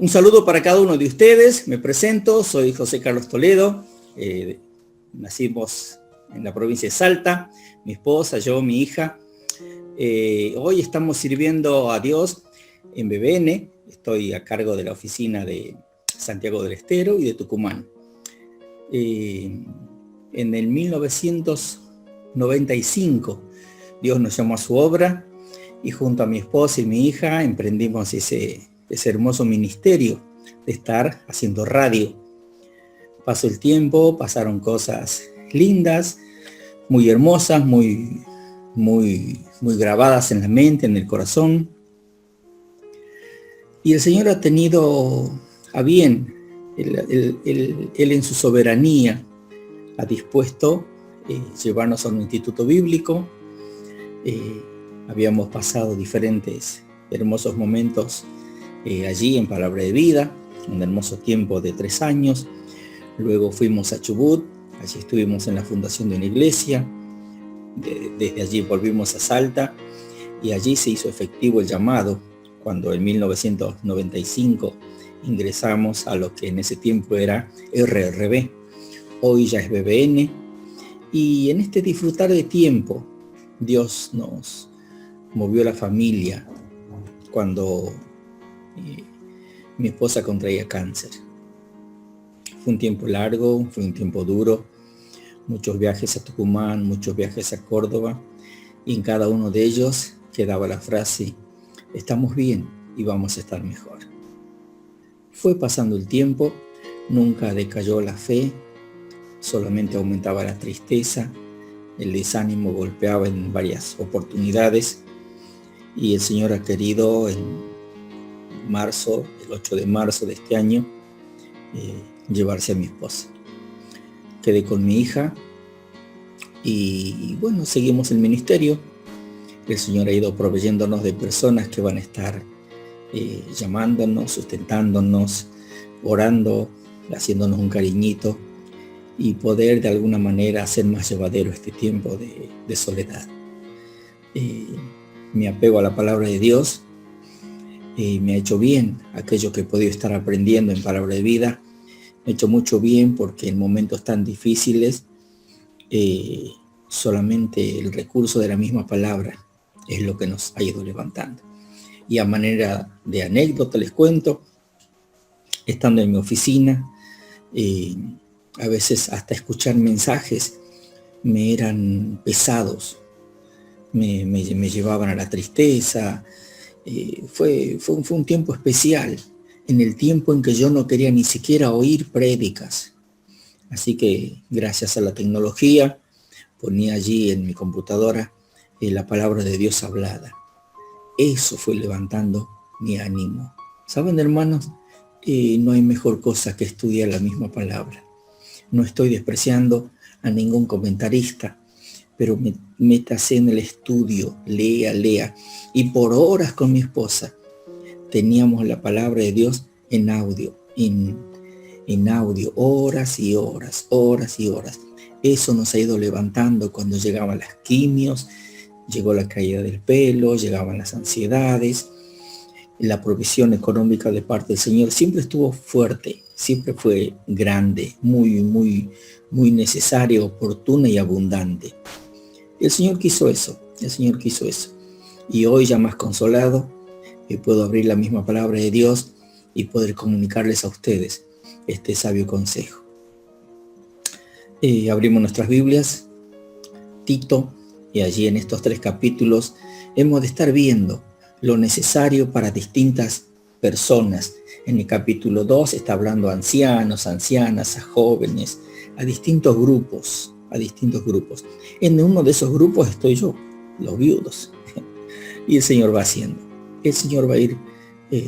Un saludo para cada uno de ustedes. Me presento, soy José Carlos Toledo. Nacimos en la provincia de Salta, mi esposa, yo, mi hija. Hoy estamos sirviendo a Dios en BBN. Estoy a cargo de la oficina de Santiago del Estero y de Tucumán. En el 1995 Dios nos llamó a su obra y junto a mi esposa y mi hija emprendimos ese hermoso ministerio de estar haciendo radio. Pasó el tiempo, pasaron cosas lindas, muy hermosas, muy grabadas en la mente, en el corazón. Y el Señor ha tenido a bien, Él en su soberanía ha dispuesto llevarnos a un instituto bíblico. Habíamos pasado diferentes hermosos momentos allí en Palabra de Vida, un hermoso tiempo de 3 años. Luego fuimos a Chubut, allí estuvimos en la fundación de una iglesia. Desde allí volvimos a Salta y allí se hizo efectivo el llamado cuando en 1995 ingresamos a lo que en ese tiempo era RRB, hoy ya es BBN. Y en este disfrutar de tiempo, Dios nos movió la familia cuando mi esposa contraía cáncer. Fue un tiempo largo, fue un tiempo duro, muchos viajes a Tucumán, muchos viajes a Córdoba, y en cada uno de ellos quedaba la frase: estamos bien y vamos a estar mejor. Fue pasando el tiempo, nunca decayó la fe, solamente aumentaba la tristeza, el desánimo golpeaba en varias oportunidades, y el Señor ha querido en marzo, el 8 de marzo de este año, llevarse a mi esposa. Quedé con mi hija y bueno, seguimos el ministerio. El Señor ha ido proveyéndonos de personas que van a estar llamándonos, sustentándonos, orando, haciéndonos un cariñito y poder de alguna manera hacer más llevadero este tiempo de soledad. Me apego a la palabra de Dios. Me ha hecho bien aquello que he podido estar aprendiendo en Palabra de Vida. Me ha hecho mucho bien porque en momentos tan difíciles solamente el recurso de la misma palabra es lo que nos ha ido levantando. Y a manera de anécdota les cuento, estando en mi oficina, a veces hasta escuchar mensajes me eran pesados, me llevaban a la tristeza. Fue un tiempo especial, en el tiempo en que yo no quería ni siquiera oír prédicas. Así que gracias a la tecnología ponía allí en mi computadora la palabra de Dios hablada. Eso fue levantando mi ánimo. ¿Saben, hermanos? No hay mejor cosa que estudiar la misma palabra. No estoy despreciando a ningún comentarista, pero métase en el estudio, lea. Y por horas con mi esposa teníamos la palabra de Dios en audio, en audio, horas y horas. Eso nos ha ido levantando cuando llegaban las quimios, llegó la caída del pelo, llegaban las ansiedades. La provisión económica de parte del Señor siempre estuvo fuerte, siempre fue grande, muy necesaria, oportuna y abundante. El Señor quiso eso. Y hoy ya más consolado, puedo abrir la misma palabra de Dios y poder comunicarles a ustedes este sabio consejo. Abrimos nuestras Biblias, Tito, y allí en estos 3 capítulos hemos de estar viendo lo necesario para distintas personas. En el capítulo 2 está hablando a ancianos, ancianas, a jóvenes, a distintos grupos. En uno de esos grupos estoy yo, los viudos. Y el Señor va haciendo. El Señor va a ir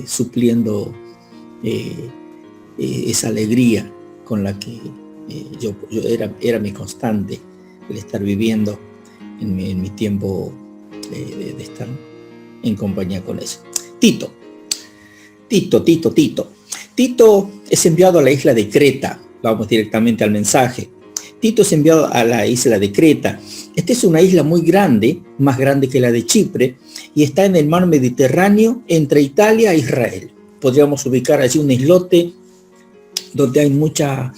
supliendo esa alegría con la que yo era mi constante, el estar viviendo en mi tiempo de estar en compañía con eso. Tito es enviado a la isla de Creta. Vamos directamente al mensaje. Tito es enviado a la isla de Creta. Esta es una isla muy grande, más grande que la de Chipre, y está en el mar Mediterráneo entre Italia e Israel. podríamos ubicar allí un islote donde hay mucho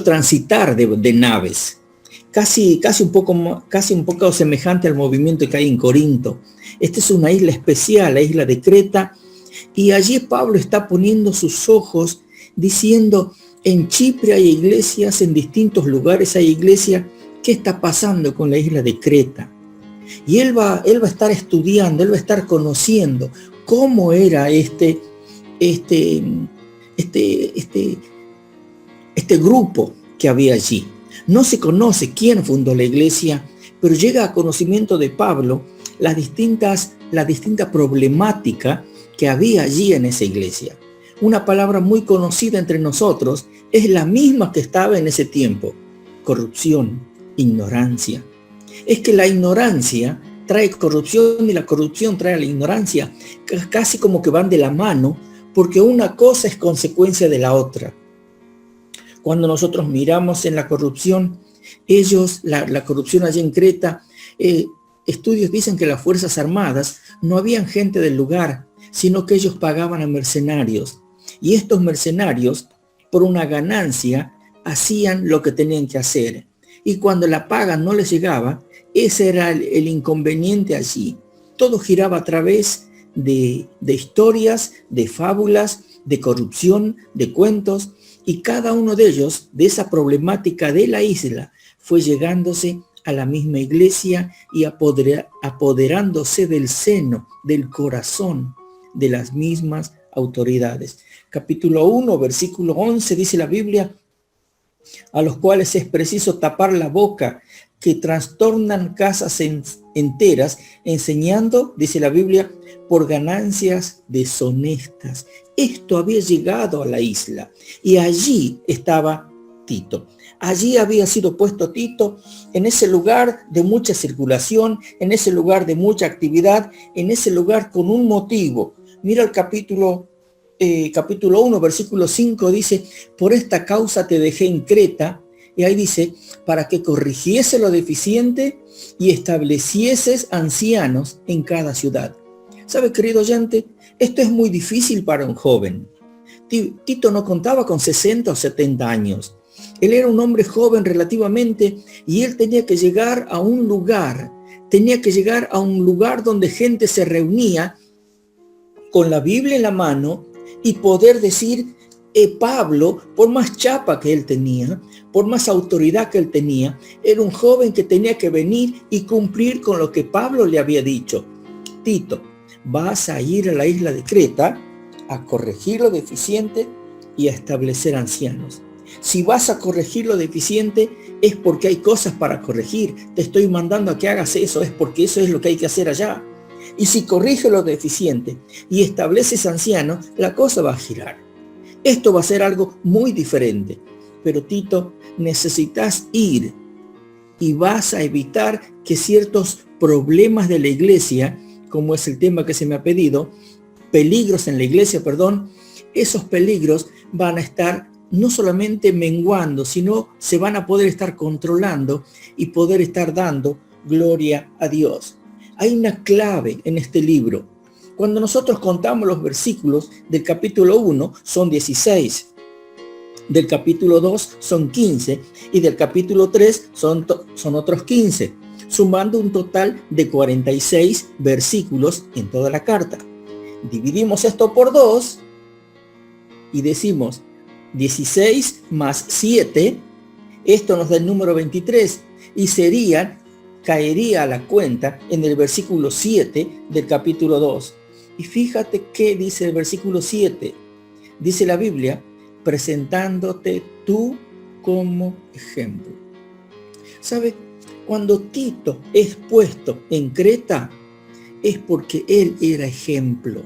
transitar de naves. Casi un poco semejante al movimiento que hay en Corinto. Esta es una isla especial, la isla de Creta, y allí Pablo está poniendo sus ojos diciendo, en Chipre hay iglesias, en distintos lugares hay iglesias. ¿Qué está pasando con la isla de Creta? Y él va a estar estudiando, él va a estar conociendo cómo era este grupo que había allí. No se conoce quién fundó la iglesia, pero llega a conocimiento de Pablo la distinta problemática que había allí en esa iglesia. Una palabra muy conocida entre nosotros es la misma que estaba en ese tiempo: corrupción, ignorancia. Es que la ignorancia trae corrupción y la corrupción trae la ignorancia, casi como que van de la mano, porque una cosa es consecuencia de la otra. Cuando nosotros miramos en la corrupción, la corrupción allí en Creta, estudios dicen que las Fuerzas Armadas no habían gente del lugar, sino que ellos pagaban a mercenarios. Y estos mercenarios, por una ganancia, hacían lo que tenían que hacer. Y cuando la paga no les llegaba, ese era el inconveniente allí. Todo giraba a través de historias, de fábulas, de corrupción, de cuentos, y cada uno de ellos, de esa problemática de la isla, fue llegándose a la misma iglesia y apoderándose del seno, del corazón de las mismas autoridades. Capítulo 1, versículo 11, dice la Biblia, a los cuales es preciso tapar la boca, que trastornan casas enteras, enseñando, dice la Biblia, por ganancias deshonestas. Esto había llegado a la isla y allí estaba Tito. Allí había sido puesto Tito, en ese lugar de mucha circulación, en ese lugar de mucha actividad, en ese lugar con un motivo. Mira el capítulo 1, versículo 5, dice, por esta causa te dejé en Creta, y ahí dice, para que corrigiese lo deficiente y establecieses ancianos en cada ciudad. ¿Sabe, querido oyente? Esto es muy difícil para un joven. Tito no contaba con 60 o 70 años. Él era un hombre joven relativamente y él tenía que llegar a un lugar donde gente se reunía con la Biblia en la mano y poder decir, Pablo, por más chapa que él tenía, por más autoridad que él tenía, era un joven que tenía que venir y cumplir con lo que Pablo le había dicho. Tito, vas a ir a la isla de Creta a corregir lo deficiente y a establecer ancianos. Si vas a corregir lo deficiente es porque hay cosas para corregir. Te estoy mandando a que hagas eso, es porque eso es lo que hay que hacer allá. Y si corrige lo deficiente y estableces ancianos, la cosa va a girar. Esto va a ser algo muy diferente. Pero Tito, necesitas ir y vas a evitar que ciertos problemas de la iglesia, como es el tema que se me ha pedido, peligros en la iglesia, esos peligros van a estar no solamente menguando, sino se van a poder estar controlando y poder estar dando gloria a Dios. Hay una clave en este libro. Cuando nosotros contamos los versículos del capítulo 1 son 16, del capítulo 2 son 15 y del capítulo 3 son otros 15, sumando un total de 46 versículos en toda la carta. Dividimos esto por 2 y decimos 16 más 7, esto nos da el número 23 y caería a la cuenta en el versículo 7 del capítulo 2. Y fíjate qué dice el versículo 7. Dice la Biblia, presentándote tú como ejemplo. ¿Sabe? Cuando Tito es puesto en Creta, es porque él era ejemplo.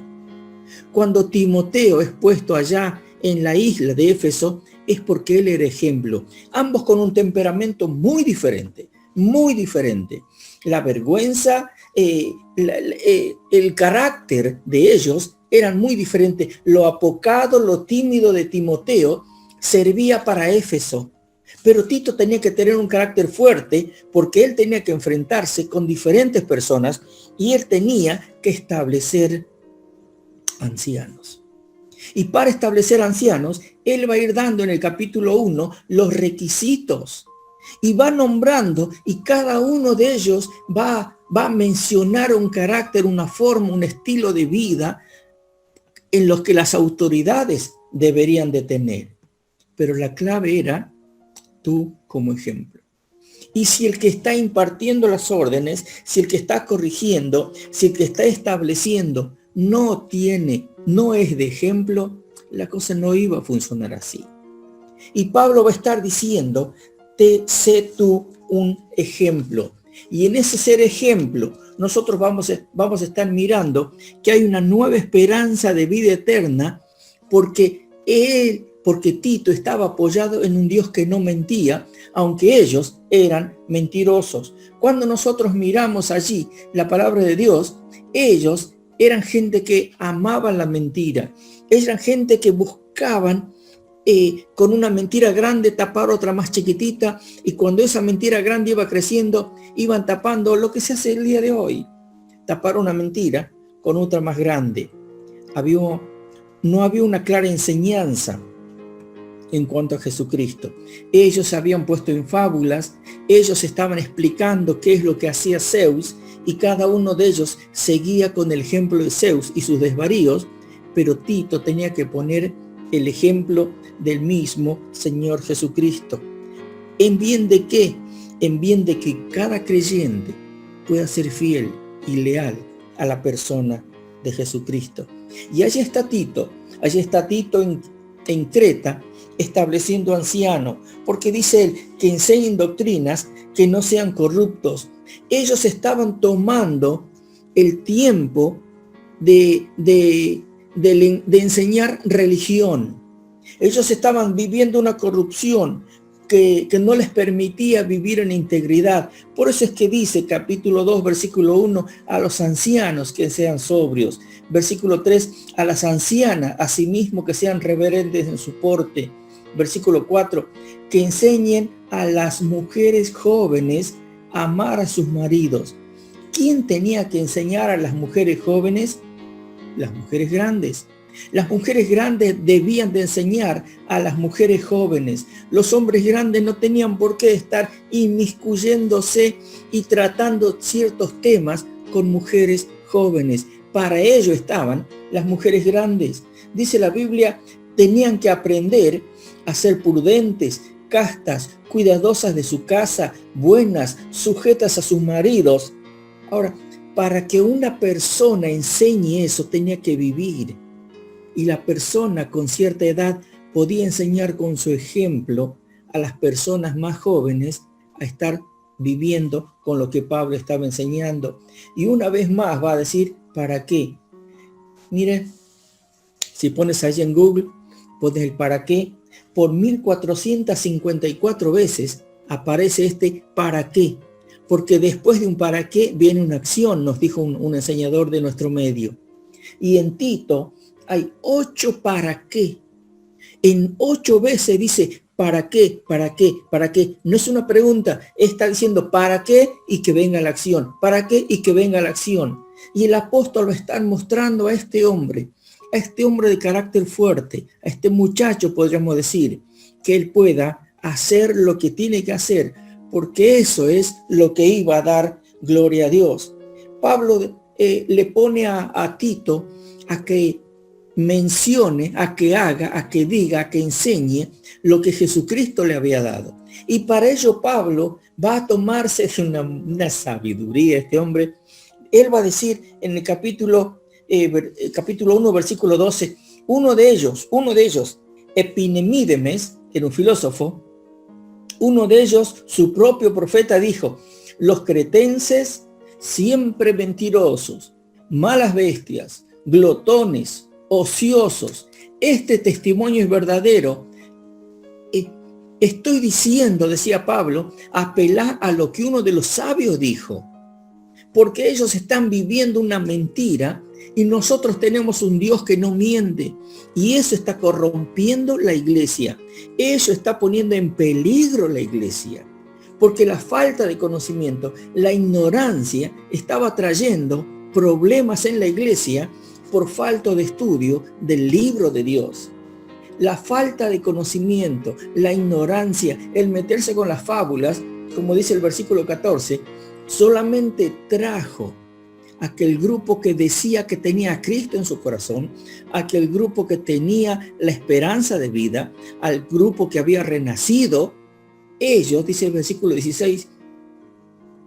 Cuando Timoteo es puesto allá en la isla de Éfeso, es porque él era ejemplo. Ambos con un temperamento muy diferente, muy diferente. La vergüenza, el carácter de ellos eran muy diferentes. Lo apocado, lo tímido de Timoteo servía para Éfeso. Pero Tito tenía que tener un carácter fuerte porque él tenía que enfrentarse con diferentes personas y él tenía que establecer ancianos. Y para establecer ancianos, él va a ir dando en el capítulo 1 los requisitos y va nombrando, y cada uno de ellos va a mencionar un carácter, una forma, un estilo de vida en los que las autoridades deberían de tener. Pero la clave era tú como ejemplo. Y si el que está impartiendo las órdenes, si el que está corrigiendo, si el que está estableciendo no es de ejemplo, la cosa no iba a funcionar así. Y Pablo va a estar diciendo, sé tú un ejemplo. Y en ese ser ejemplo, nosotros vamos a estar mirando que hay una nueva esperanza de vida eterna, porque Tito estaba apoyado en un Dios que no mentía, aunque ellos eran mentirosos. Cuando nosotros miramos allí la palabra de Dios, ellos eran gente que amaban la mentira. Eran gente que buscaban con una mentira grande tapar otra más chiquitita, y cuando esa mentira grande iba creciendo, iban tapando lo que se hace el día de hoy, tapar una mentira con otra más grande. No había una clara enseñanza en cuanto a Jesucristo. Ellos se habían puesto en fábulas, ellos estaban explicando qué es lo que hacía Zeus, y cada uno de ellos seguía con el ejemplo de Zeus y sus desvaríos, pero Tito tenía que poner el ejemplo del mismo Señor Jesucristo. ¿En bien de qué? En bien de que cada creyente pueda ser fiel y leal a la persona de Jesucristo. Y allí está Tito en Creta, estableciendo ancianos, porque dice él que enseñen doctrinas que no sean corruptos. Ellos estaban tomando el tiempo de enseñar religión. Ellos estaban viviendo una corrupción que no les permitía vivir en integridad. Por eso es que dice capítulo 2, versículo 1, a los ancianos que sean sobrios. Versículo 3, a las ancianas, asimismo que sean reverentes en su porte. Versículo 4, que enseñen a las mujeres jóvenes a amar a sus maridos. ¿Quién tenía que enseñar a las mujeres jóvenes? Las mujeres grandes. Las mujeres grandes debían de enseñar a las mujeres jóvenes. Los hombres grandes no tenían por qué estar inmiscuyéndose y tratando ciertos temas con mujeres jóvenes. Para ello estaban las mujeres grandes. Dice la Biblia, tenían que aprender a ser prudentes, castas, cuidadosas de su casa, buenas, sujetas a sus maridos. Ahora, para que una persona enseñe eso, tenía que vivir. Y la persona con cierta edad podía enseñar con su ejemplo a las personas más jóvenes a estar viviendo con lo que Pablo estaba enseñando. Y una vez más va a decir, ¿para qué? Miren, si pones allí en Google, pones el para qué, por 1454 veces aparece este para qué. Porque después de un para qué viene una acción, nos dijo un enseñador de nuestro medio. Y en Tito hay 8 para qué. En 8 veces dice para qué, para qué, para qué. No es una pregunta, está diciendo para qué y que venga la acción. Para qué y que venga la acción. Y el apóstol va a estar mostrando a este hombre de carácter fuerte, a este muchacho, podríamos decir, que él pueda hacer lo que tiene que hacer, porque eso es lo que iba a dar gloria a Dios. Pablo le pone a Tito a que mencione, a que haga, a que diga, a que enseñe lo que Jesucristo le había dado. Y para ello Pablo va a tomarse una sabiduría, este hombre. Él va a decir en el capítulo 1, versículo 12, uno de ellos, Epinemídemes, era un filósofo, uno de ellos, su propio profeta, dijo, los cretenses siempre mentirosos, malas bestias, glotones, ociosos. Este testimonio es verdadero. Estoy diciendo, decía Pablo, apelar a lo que uno de los sabios dijo, porque ellos están viviendo una mentira y nosotros tenemos un Dios que no miente, y eso está corrompiendo la iglesia. Eso está poniendo en peligro la iglesia, porque la falta de conocimiento, la ignorancia, estaba trayendo problemas en la iglesia, por falta de estudio del libro de Dios. La falta de conocimiento, la ignorancia, el meterse con las fábulas, como dice el versículo 14, solamente trajo a aquel grupo que decía que tenía a Cristo en su corazón, a aquel grupo que tenía la esperanza de vida, al grupo que había renacido. Ellos, dice el versículo 16,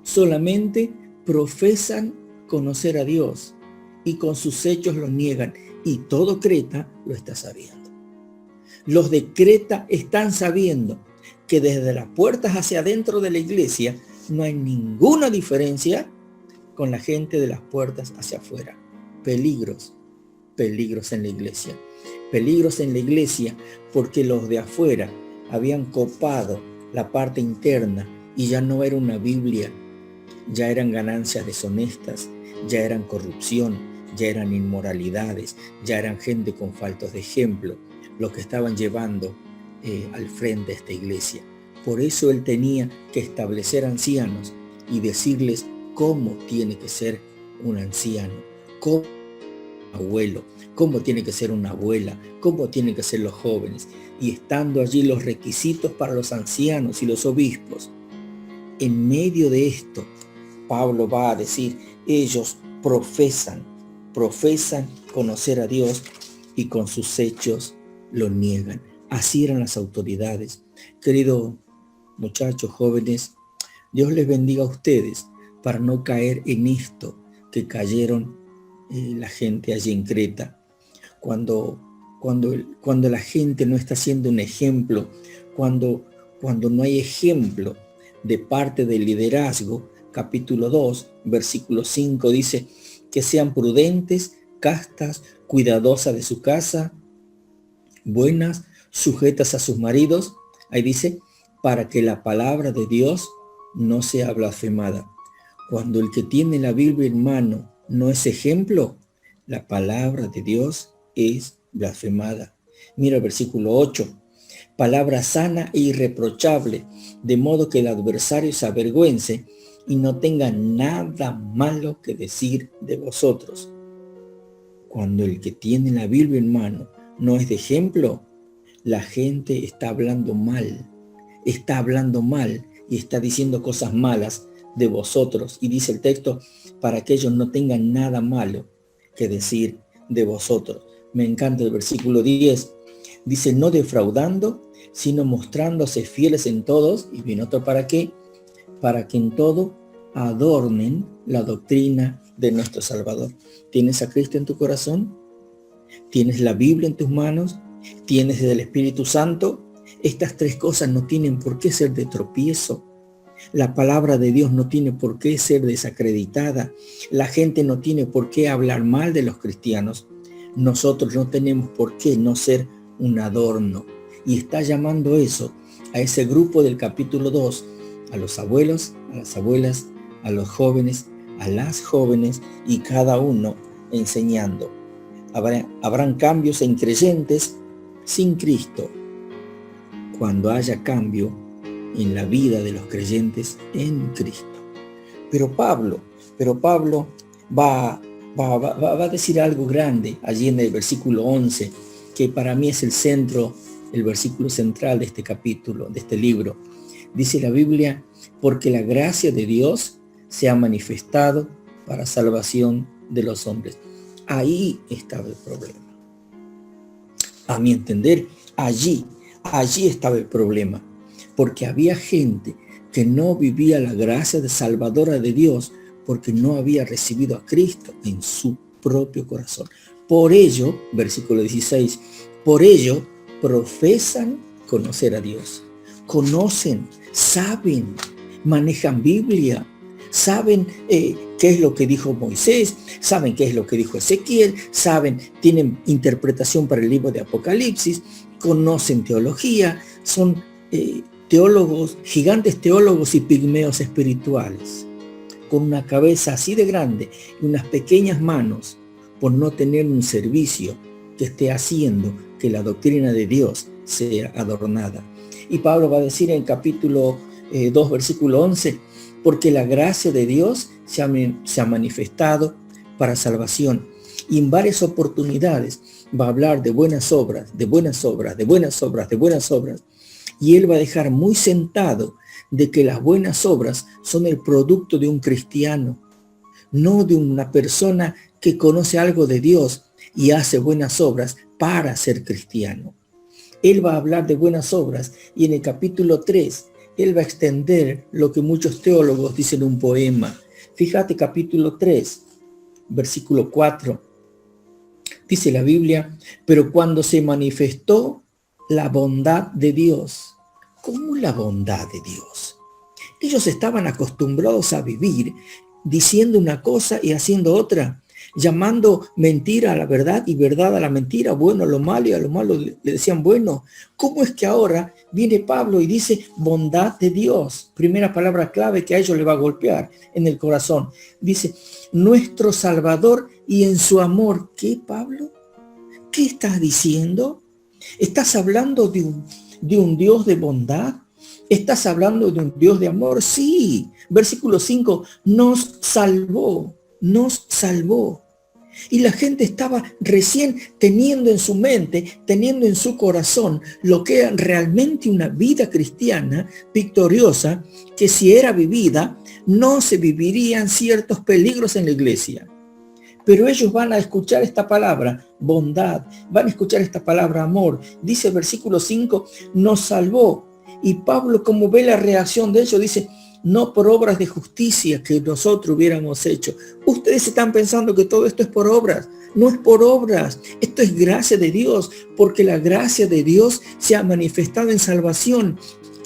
solamente profesan conocer a Dios y con sus hechos lo niegan, y todo Creta lo está sabiendo. Los de Creta están sabiendo que desde las puertas hacia adentro de la iglesia no hay ninguna diferencia con la gente de las puertas hacia afuera. Peligros en la iglesia. Peligros en la iglesia porque los de afuera habían copado la parte interna y ya no era una Biblia, ya eran ganancias deshonestas, ya eran corrupción, ya eran inmoralidades, ya eran gente con faltos de ejemplo, lo que estaban llevando al frente de esta iglesia. Por eso él tenía que establecer ancianos y decirles cómo tiene que ser un anciano, cómo un abuelo, cómo tiene que ser una abuela, cómo tienen que ser los jóvenes. Y estando allí los requisitos para los ancianos y los obispos, en medio de esto, Pablo va a decir, ellos profesan conocer a Dios y con sus hechos lo niegan. Así eran las autoridades. Queridos muchachos, jóvenes, Dios les bendiga a ustedes para no caer en esto que cayeron la gente allí en Creta. Cuando la gente no está siendo un ejemplo, cuando no hay ejemplo de parte del liderazgo, capítulo 2, versículo 5 dice que sean prudentes, castas, cuidadosas de su casa, buenas, sujetas a sus maridos. Ahí dice, para que la palabra de Dios no sea blasfemada. Cuando el que tiene la Biblia en mano no es ejemplo, la palabra de Dios es blasfemada. Mira el versículo 8. Palabra sana e irreprochable, de modo que el adversario se avergüence y no tenga nada malo que decir de vosotros. Cuando el que tiene la Biblia en mano no es de ejemplo, la gente está hablando mal y está diciendo cosas malas de vosotros. Y dice el texto, para que ellos no tengan nada malo que decir de vosotros. Me encanta el versículo 10. Dice, no defraudando, sino mostrándose fieles en todos. Y viene otro, ¿para qué? Para que en todo adornen la doctrina de nuestro Salvador. ¿Tienes a Cristo en tu corazón? ¿Tienes la Biblia en tus manos? ¿Tienes el Espíritu Santo? Estas tres cosas no tienen por qué ser de tropiezo. La palabra de Dios no tiene por qué ser desacreditada. La gente no tiene por qué hablar mal de los cristianos. Nosotros no tenemos por qué no ser un adorno. Y está llamando eso a ese grupo del capítulo 2, a los abuelos, a las abuelas, a los jóvenes, a las jóvenes, y cada uno enseñando. Habrán cambios en creyentes sin Cristo, cuando haya cambio en la vida de los creyentes en Cristo. Pero Pablo va a decir algo grande allí en el versículo 11, que para mí es el versículo central de este capítulo, de este libro. Dice la Biblia, porque la gracia de Dios se ha manifestado para salvación de los hombres. Ahí estaba el problema. A mi entender, allí estaba el problema, porque había gente que no vivía la gracia salvadora de Dios porque no había recibido a Cristo en su propio corazón. Por ello, versículo 16, por ello profesan conocer a Dios. Conocen, saben, manejan Biblia, saben qué es lo que dijo Moisés, saben qué es lo que dijo Ezequiel, saben, tienen interpretación para el libro de Apocalipsis, conocen teología, son teólogos, gigantes teólogos y pigmeos espirituales, con una cabeza así de grande y unas pequeñas manos, por no tener un servicio que esté haciendo que la doctrina de Dios sea adornada. Y Pablo va a decir en capítulo 2, versículo 11, porque la gracia de Dios se ha manifestado para salvación. Y en varias oportunidades va a hablar de buenas obras, de buenas obras, de buenas obras, de buenas obras. Y él va a dejar muy sentado de que las buenas obras son el producto de un cristiano, no de una persona que conoce algo de Dios y hace buenas obras para ser cristiano. Él va a hablar de buenas obras y en el capítulo 3, él va a extender lo que muchos teólogos dicen un poema. Fíjate, capítulo 3, versículo 4. Dice la Biblia, pero cuando se manifestó la bondad de Dios. ¿Cómo la bondad de Dios? Ellos estaban acostumbrados a vivir diciendo una cosa y haciendo otra, llamando mentira a la verdad y verdad a la mentira, bueno a lo malo y a lo malo le decían bueno. ¿Cómo es que ahora viene Pablo y dice bondad de Dios? Primera palabra clave que a ellos le va a golpear en el corazón. Dice, nuestro Salvador y en su amor. ¿Qué, Pablo? ¿Qué estás diciendo? ¿Estás hablando de un Dios de bondad? ¿Estás hablando de un Dios de amor? Sí. Versículo 5, nos salvó. Y la gente estaba recién teniendo en su mente, teniendo en su corazón lo que era realmente una vida cristiana victoriosa, que si era vivida, no se vivirían ciertos peligros en la iglesia. Pero ellos van a escuchar esta palabra, bondad, van a escuchar esta palabra, amor. Dice el versículo 5, nos salvó. Y Pablo, como ve la reacción de ellos, dice, no por obras de justicia que nosotros hubiéramos hecho. Ustedes están pensando que todo esto es por obras. No es por obras. Esto es gracia de Dios, porque la gracia de Dios se ha manifestado en salvación.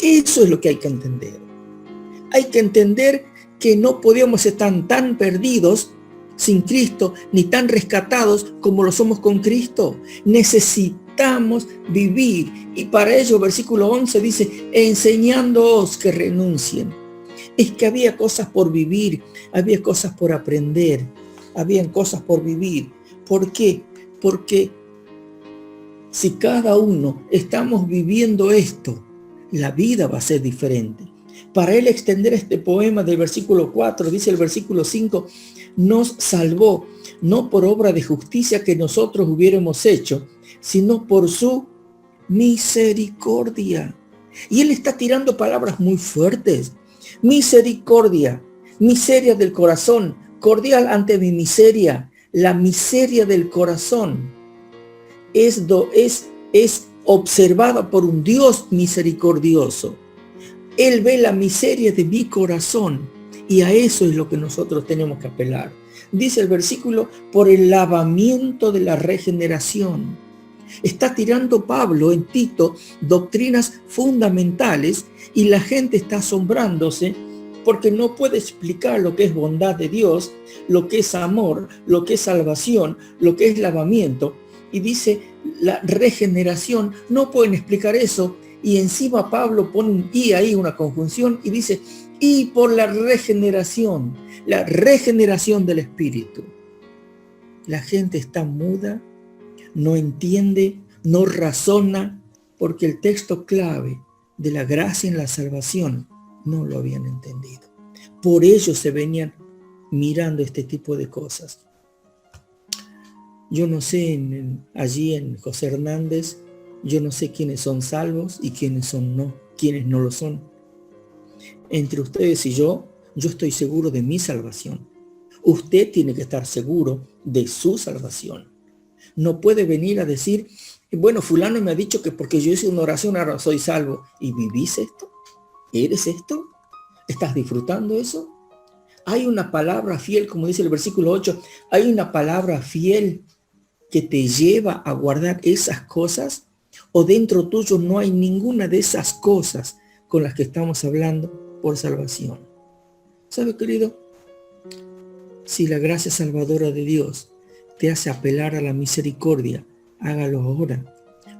Eso es lo que hay que entender. Hay que entender que no podíamos estar tan perdidos sin Cristo, ni tan rescatados como lo somos con Cristo. Necesitamos vivir. Y para ello, versículo 11 dice, enseñándoos que renuncien. Es que había cosas por vivir, había cosas por aprender, habían cosas por vivir. ¿Por qué? Porque si cada uno estamos viviendo esto, la vida va a ser diferente. Para él extender este poema del versículo 4, dice el versículo 5, nos salvó, no por obra de justicia que nosotros hubiéramos hecho, sino por su misericordia. Y él está tirando palabras muy fuertes. Misericordia, miseria del corazón, cordial ante mi miseria, la miseria del corazón es observada por un Dios misericordioso. Él ve la miseria de mi corazón y a eso es lo que nosotros tenemos que apelar. Dice el versículo, por el lavamiento de la regeneración. Está tirando Pablo en Tito doctrinas fundamentales y la gente está asombrándose porque no puede explicar lo que es bondad de Dios, lo que es amor, lo que es salvación, lo que es lavamiento. Y dice la regeneración, no pueden explicar eso. Y encima Pablo pone un y ahí, una conjunción, y dice, y por la regeneración del Espíritu. La gente está muda, no entiende, no razona, porque el texto clave de la gracia en la salvación no lo habían entendido. Por ello se venían mirando este tipo de cosas. Yo no sé, allí en José Hernández, yo no sé quiénes son salvos y quiénes no lo son. Entre ustedes y yo estoy seguro de mi salvación. Usted tiene que estar seguro de su salvación. No puede venir a decir, bueno, fulano me ha dicho que porque yo hice una oración ahora soy salvo. ¿Y vivís esto? ¿Eres esto? ¿Estás disfrutando eso? Hay una palabra fiel, como dice el versículo 8, hay una palabra fiel que te lleva a guardar esas cosas, o dentro tuyo no hay ninguna de esas cosas con las que estamos hablando por salvación. ¿Sabe, querido? Si la gracia salvadora de Dios te hace apelar a la misericordia, hágalo ahora,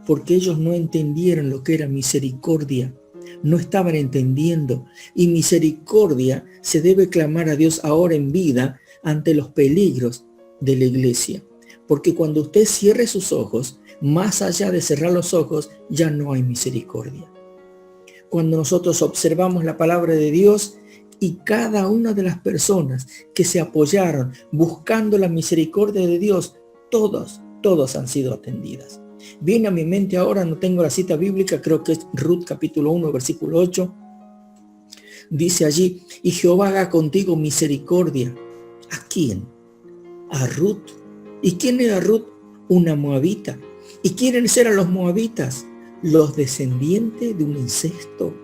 porque ellos no entendieron lo que era misericordia, no estaban entendiendo, y misericordia se debe clamar a Dios ahora en vida ante los peligros de la iglesia, porque cuando usted cierre sus ojos, más allá de cerrar los ojos, ya no hay misericordia. Cuando nosotros observamos la palabra de Dios y cada una de las personas que se apoyaron buscando la misericordia de Dios, todos han sido atendidas. Viene a mi mente ahora, no tengo la cita bíblica, creo que es Ruth capítulo 1, versículo 8. Dice allí, y Jehová haga contigo misericordia. ¿A quién? A Ruth. ¿Y quién era Ruth? Una moabita. ¿Y quiénes eran los moabitas? Los descendientes de un incesto.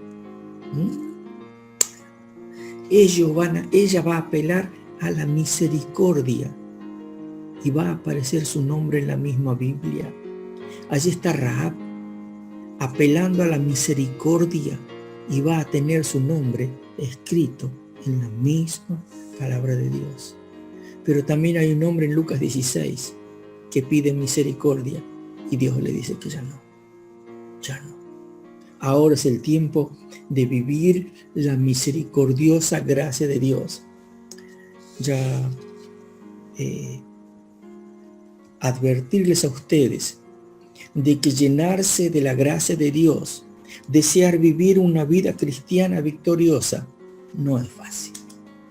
Ella va a apelar a la misericordia y va a aparecer su nombre en la misma Biblia. Allí está Rahab apelando a la misericordia y va a tener su nombre escrito en la misma palabra de Dios. Pero también hay un hombre en Lucas 16 que pide misericordia y Dios le dice que ya no. Ahora es el tiempo de vivir la misericordiosa gracia de Dios. Ya advertirles a ustedes de que llenarse de la gracia de Dios, desear vivir una vida cristiana victoriosa, no es fácil.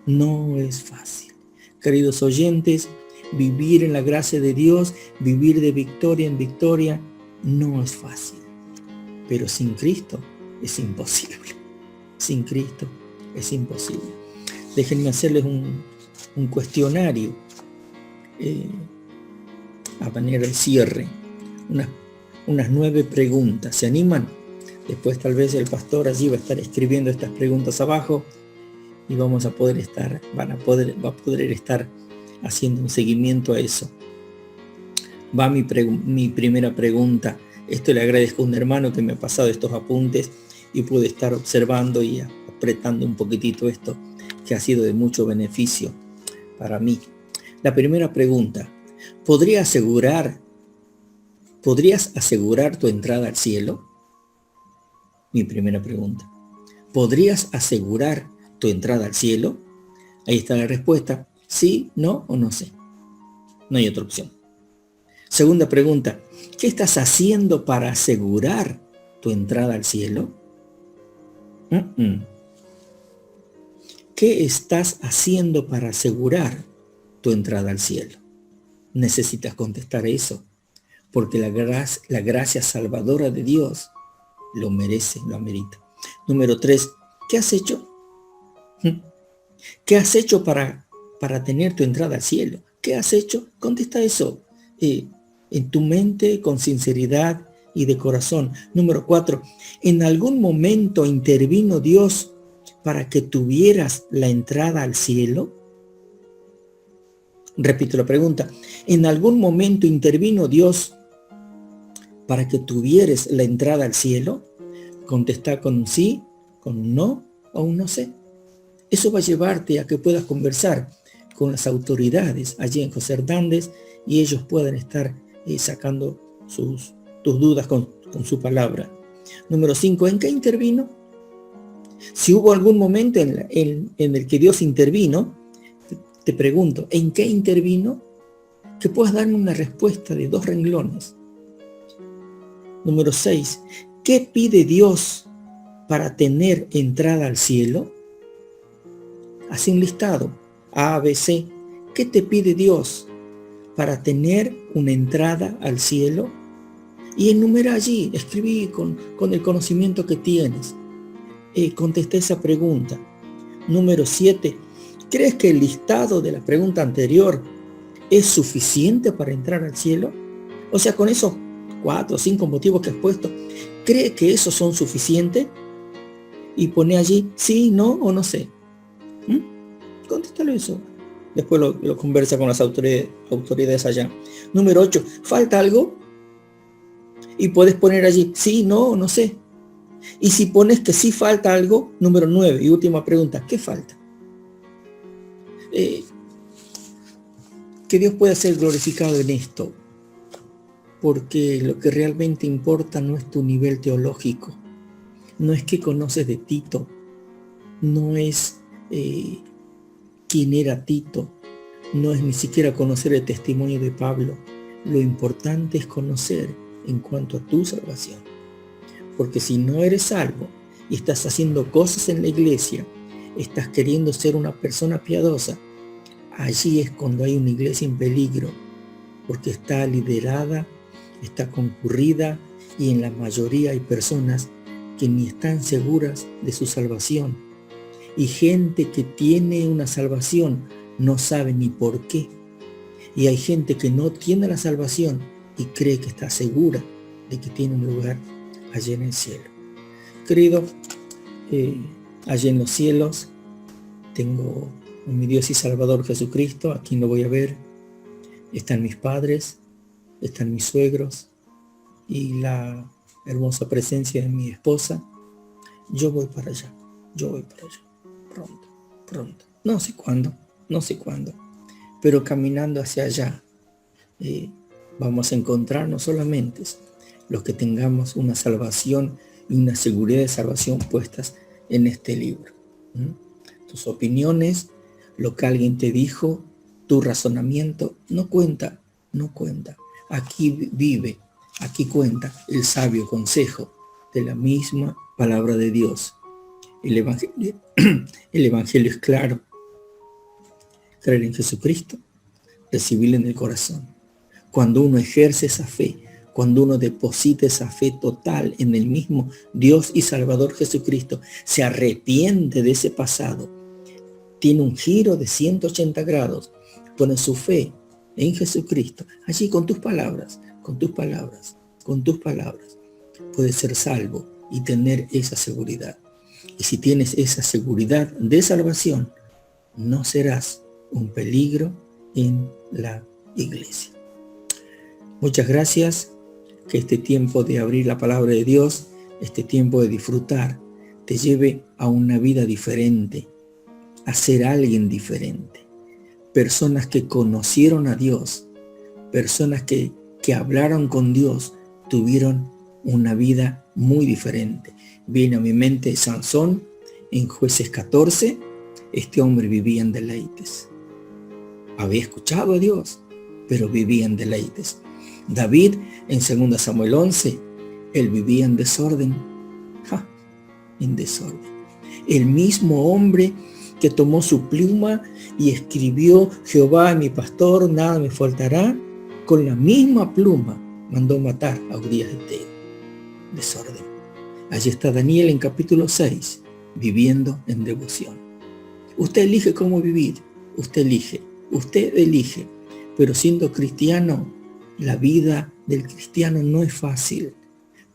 No es fácil. Queridos oyentes, vivir en la gracia de Dios, vivir de victoria en victoria, no es fácil. Pero sin Cristo es imposible. Sin Cristo es imposible. Déjenme hacerles un cuestionario a manera de cierre. Unas 9 preguntas. ¿Se animan? Después tal vez el pastor allí va a estar escribiendo estas preguntas abajo y va a poder estar haciendo un seguimiento a eso. Va mi primera pregunta. Esto le agradezco a un hermano que me ha pasado estos apuntes y pude estar observando y apretando un poquitito esto, que ha sido de mucho beneficio para mí. La primera pregunta, ¿podrías asegurar tu entrada al cielo? Mi primera pregunta. ¿Podrías asegurar tu entrada al cielo? Ahí está la respuesta. Sí, no o no sé. No hay otra opción. Segunda pregunta. ¿Qué estás haciendo para asegurar tu entrada al cielo? ¿Qué estás haciendo para asegurar tu entrada al cielo? Necesitas contestar eso, porque la gracia salvadora de Dios lo merece, lo amerita. Número 3, ¿qué has hecho? ¿Qué has hecho para tener tu entrada al cielo? ¿Qué has hecho? Contesta eso en tu mente, con sinceridad y de corazón. Número 4, ¿en algún momento intervino Dios para que tuvieras la entrada al cielo? Repito la pregunta. ¿En algún momento intervino Dios para que tuvieras la entrada al cielo? Contesta con un sí, con un no o un no sé. Eso va a llevarte a que puedas conversar con las autoridades allí en José Hernández y ellos puedan estar sacando tus dudas con su palabra. Número 5, ¿en qué intervino? Si hubo algún momento en el que Dios intervino, te pregunto, ¿en qué intervino? Que puedas darme una respuesta de 2 renglones. Número 6, ¿qué pide Dios para tener entrada al cielo? Así un listado, A, B, C. ¿Qué te pide Dios para tener una entrada al cielo? Y enumera allí, escribí con el conocimiento que tienes. Contesté esa pregunta. Número 7, ¿crees que el listado de la pregunta anterior es suficiente para entrar al cielo? O sea, con esos 4 o 5 motivos que has puesto, ¿cree que esos son suficientes? Y pone allí sí, no o no sé. Contéstalo eso. Después lo conversa con las autoridades allá. Número 8, ¿falta algo? Y puedes poner allí sí, no o no sé. Y si pones que sí falta algo, número 9 y última pregunta, ¿qué falta? Que Dios pueda ser glorificado en esto, porque lo que realmente importa no es tu nivel teológico, no es qué conoces de Tito, no es quién era Tito, no es ni siquiera conocer el testimonio de Pablo. Lo importante es conocer en cuanto a tu salvación, porque si no eres salvo y estás haciendo cosas en la iglesia, estás queriendo ser una persona piadosa, allí es cuando hay una iglesia en peligro, porque está liderada, está concurrida, y en la mayoría hay personas que ni están seguras de su salvación. Y gente que tiene una salvación no sabe ni por qué. Y hay gente que no tiene la salvación y cree que está segura de que tiene un lugar allí en el cielo. Querido, allí en los cielos tengo a mi Dios y Salvador Jesucristo, a quien lo voy a ver. Están mis padres, están mis suegros y la hermosa presencia de mi esposa. Yo voy para allá, pronto. No sé cuándo, pero caminando hacia allá vamos a encontrar no solamente los que tengamos una salvación y una seguridad de salvación puestas en este libro. Tus opiniones, lo que alguien te dijo, tu razonamiento, no cuenta. Aquí cuenta el sabio consejo de la misma palabra de Dios. El evangelio es claro. Creer en Jesucristo, recibirlo en el corazón. Cuando uno ejerce esa fe, cuando uno deposita esa fe total en el mismo Dios y Salvador Jesucristo, se arrepiente de ese pasado, tiene un giro de 180 grados, pone su fe en Jesucristo, allí con tus palabras, puedes ser salvo y tener esa seguridad. Y si tienes esa seguridad de salvación, no serás un peligro en la iglesia. Muchas gracias. Que este tiempo de abrir la palabra de Dios, este tiempo de disfrutar, te lleve a una vida diferente, a ser alguien diferente. Personas que conocieron a Dios, personas que hablaron con Dios, tuvieron una vida muy diferente. Viene a mi mente Sansón en Jueces 14. Este hombre vivía en deleites. Había escuchado a Dios, pero vivía en deleites. David en 2 Samuel 11, él vivía en desorden. En desorden. El mismo hombre que tomó su pluma y escribió: Jehová es mi pastor, nada me faltará, con la misma pluma mandó matar a Urías Heteo. Desorden. Allí está Daniel en capítulo 6, viviendo en devoción. Usted elige cómo vivir, usted elige, pero siendo cristiano, la vida del cristiano no es fácil,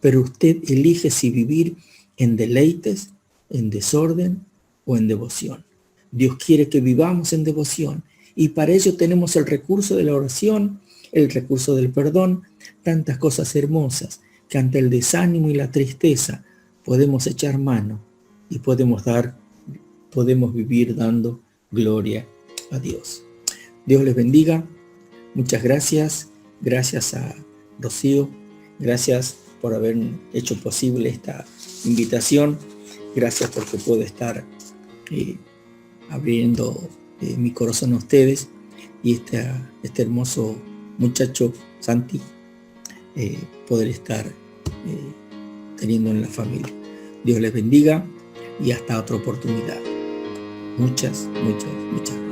pero usted elige si vivir en deleites, en desorden o en devoción. Dios quiere que vivamos en devoción y para ello tenemos el recurso de la oración, el recurso del perdón, tantas cosas hermosas que ante el desánimo y la tristeza podemos echar mano y podemos vivir dando gloria a Dios. Dios les bendiga. Muchas gracias. Gracias a Rocío. Gracias por haber hecho posible esta invitación. Gracias porque puedo estar abriendo mi corazón a ustedes y este hermoso muchacho, Santi, poder estar teniendo en la familia. Dios les bendiga y hasta otra oportunidad. Muchas gracias.